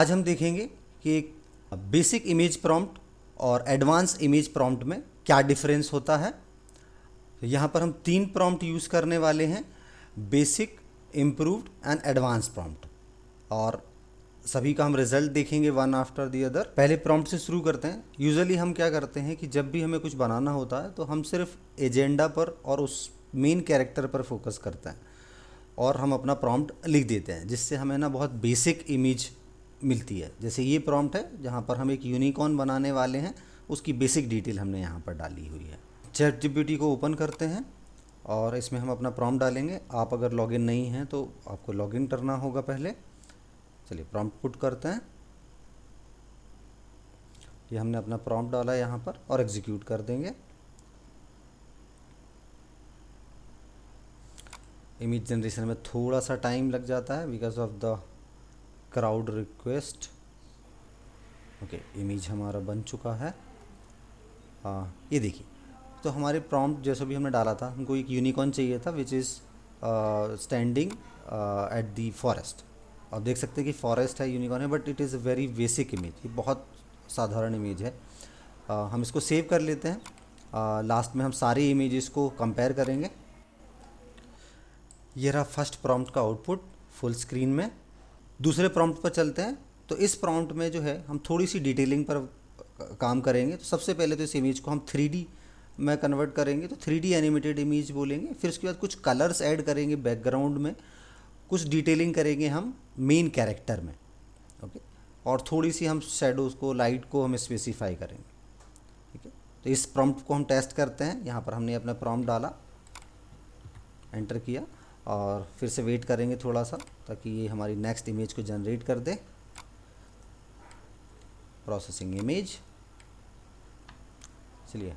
आज हम देखेंगे कि एक बेसिक इमेज प्रॉम्प्ट और एडवांस इमेज प्रॉम्प्ट में क्या डिफरेंस होता है। तो यहाँ पर हम 3 प्रॉम्प्ट यूज़ करने वाले हैं, basic, improved and advance prompt, और सभी का हम रिजल्ट देखेंगे वन आफ्टर दी अदर। पहले प्रॉम्प्ट से शुरू करते हैं। यूजुअली हम क्या करते हैं कि जब भी हमें कुछ बनाना होता है तो हम सिर्फ एजेंडा पर और उस मेन कैरेक्टर पर फोकस करते हैं और हम अपना प्रॉम्प्ट लिख देते हैं, जिससे हमें ना बहुत बेसिक इमेज मिलती है। जैसे ये प्रॉम्प्ट है जहाँ पर हम एक यूनिकॉर्न बनाने वाले हैं, उसकी बेसिक डिटेल हमने यहाँ पर डाली हुई है। चैट जीपीटी को ओपन करते हैं और इसमें हम अपना प्रॉम्प्ट डालेंगे। आप अगर लॉगिन नहीं हैं तो आपको लॉगिन करना होगा पहले। चलिए प्रॉम्प्ट पुट करते हैं। ये हमने अपना प्रॉम्प्ट डाला यहाँ पर और एग्जीक्यूट कर देंगे। इमेज जनरेशन में थोड़ा सा टाइम लग जाता है because of the crowd request. Okay, image हमारा बन चुका है। ये देखिए, तो हमारे प्रॉम्प्ट जैसा भी हमने डाला था, हमको एक यूनिकॉर्न चाहिए था which is standing at the forest. और देख सकते हैं कि फॉरेस्ट है, यूनिकॉर्न है, but it is a very basic image. ये बहुत साधारण इमेज है। हम इसको सेव कर लेते हैं। लास्ट में हम सारी इमेजेस को कंपेयर करेंगे। ये रहा फर्स्ट प्रॉम्प्ट का आउटपुट फुल स्क्रीन में। दूसरे प्रॉम्प्ट पर चलते हैं। तो इस प्रॉम्प्ट में जो है हम थोड़ी सी डिटेलिंग पर काम करेंगे। तो सबसे पहले तो इस इमेज को हम 3D में कन्वर्ट करेंगे, तो 3D एनिमेटेड इमेज बोलेंगे। फिर उसके बाद कुछ कलर्स ऐड करेंगे बैकग्राउंड में, कुछ डिटेलिंग करेंगे हम मेन कैरेक्टर में। ओके, और थोड़ी सी हम शेडोज़ को, लाइट को हम स्पेसिफाई करेंगे। ठीक है, तो इस प्रॉम्प्ट को हम टेस्ट करते हैं। यहाँ पर हमने अपना प्रॉम्प्ट डाला, एंटर किया और फिर से वेट करेंगे थोड़ा सा ताकि ये हमारी नेक्स्ट इमेज को जनरेट कर दे। Processing image. चलिए,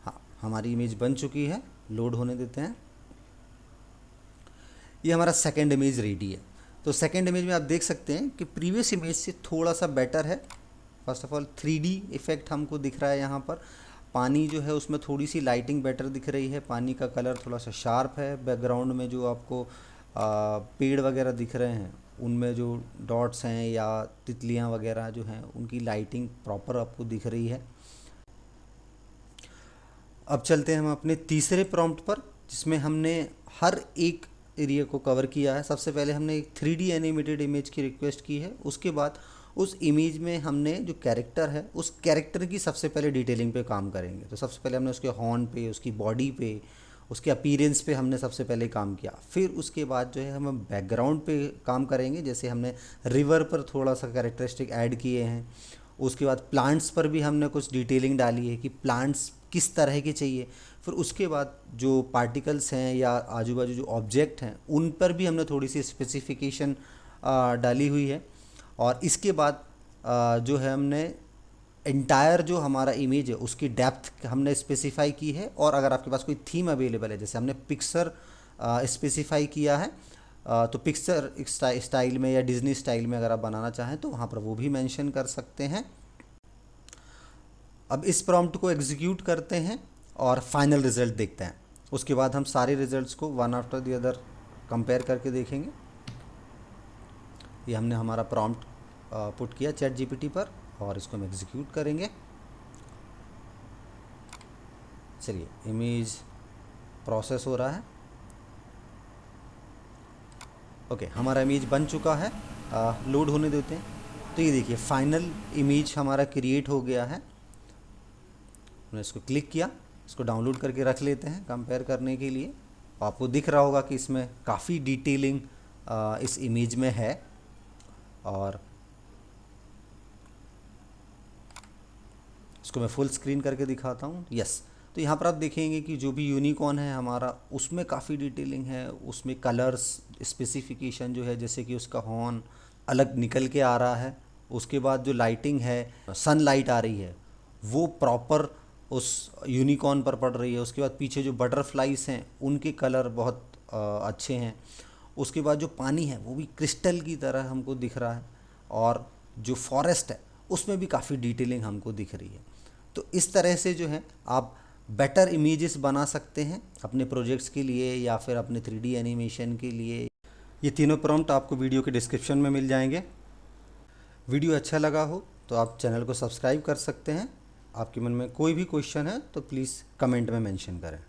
हाँ, हमारी इमेज बन चुकी है। लोड होने देते हैं। ये हमारा सेकंड इमेज रेडी है। तो सेकंड इमेज में आप देख सकते हैं कि प्रीवियस इमेज से थोड़ा सा बेटर है। First of all 3D effect हमको दिख रहा है यहाँ पर। पानी जो है उसमें थोड़ी सी लाइटिंग बेटर दिख रही है, पानी का कलर थोड़ा सा शार्प है। बैकग्राउंड में जो आपको पेड़ वगैरह दिख रहे हैं, उनमें जो डॉट्स हैं या तितलियाँ वगैरह जो हैं, उनकी लाइटिंग प्रॉपर आपको दिख रही है। अब चलते हैं हम अपने तीसरे प्रॉम्प्ट पर, जिसमें हमने हर एक एरिया को कवर किया है। सबसे पहले हमने एक 3D एनिमेटेड इमेज की रिक्वेस्ट की है। उसके बाद उस इमेज में हमने जो कैरेक्टर है, उस कैरेक्टर की सबसे पहले डिटेलिंग पे काम करेंगे। तो सबसे पहले हमने उसके हॉर्न पे, उसकी बॉडी पे, उसके अपीयरेंस पे हमने सबसे पहले काम किया। फिर उसके बाद जो है हम बैकग्राउंड पे काम करेंगे। जैसे हमने रिवर पर थोड़ा सा कैरेक्टरिस्टिक ऐड किए हैं। उसके बाद प्लांट्स पर भी हमने कुछ डिटेलिंग डाली है कि प्लांट्स किस तरह के चाहिए। फिर उसके बाद जो पार्टिकल्स हैं या आजू बाजू जो ऑब्जेक्ट हैं, उन पर भी हमने थोड़ी सी स्पेसिफिकेशन डाली हुई है। और इसके बाद जो है हमने एंटायर जो हमारा इमेज है उसकी डेप्थ हमने स्पेसिफाई की है। और अगर आपके पास कोई थीम अवेलेबल है, जैसे हमने पिक्सर स्पेसिफाई किया है, तो पिक्सर स्टाइल में या डिज्नी स्टाइल में अगर आप बनाना चाहें तो वहाँ पर वो भी मेंशन कर सकते हैं। अब इस प्रॉम्प्ट को एग्जीक्यूट करते हैं और फाइनल रिजल्ट देखते हैं। उसके बाद हम सारे रिजल्ट्स को one after the other compare करके देखेंगे। ये हमने हमारा प्रॉम्प्ट पुट किया चैट जीपीटी पर और इसको हम एग्जीक्यूट करेंगे। चलिए, इमेज प्रोसेस हो रहा है। ओके, हमारा इमेज बन चुका है। लोड होने देते हैं। तो ये देखिए, फाइनल इमेज हमारा क्रिएट हो गया है। हमने इसको क्लिक किया, इसको डाउनलोड करके रख लेते हैं कंपेयर करने के लिए। आपको दिख रहा होगा कि इसमें काफ़ी डिटेलिंग इस इमेज में है। और इसको मैं फुल स्क्रीन करके दिखाता हूँ। यस, तो यहाँ पर आप देखेंगे कि जो भी यूनिकॉर्न है हमारा, उसमें काफ़ी डिटेलिंग है। उसमें कलर्स स्पेसिफिकेशन जो है, जैसे कि उसका हॉर्न अलग निकल के आ रहा है। उसके बाद जो लाइटिंग है, सनलाइट आ रही है, वो प्रॉपर उस यूनिकॉर्न पर पड़ रही है। उसके बाद पीछे जो बटरफ्लाइज हैं उनके कलर बहुत अच्छे हैं। उसके बाद जो पानी है वो भी क्रिस्टल की तरह हमको दिख रहा है। और जो फॉरेस्ट है उसमें भी काफ़ी डिटेलिंग हमको दिख रही है। तो इस तरह से जो है आप बेटर इमेजेस बना सकते हैं अपने प्रोजेक्ट्स के लिए या फिर अपने 3D एनिमेशन के लिए। ये तीनों प्रॉम्प्ट आपको वीडियो के डिस्क्रिप्शन में मिल जाएंगे। वीडियो अच्छा लगा हो तो आप चैनल को सब्सक्राइब कर सकते हैं। आपके मन में कोई भी क्वेश्चन है तो प्लीज़ कमेंट में मेंशन करें।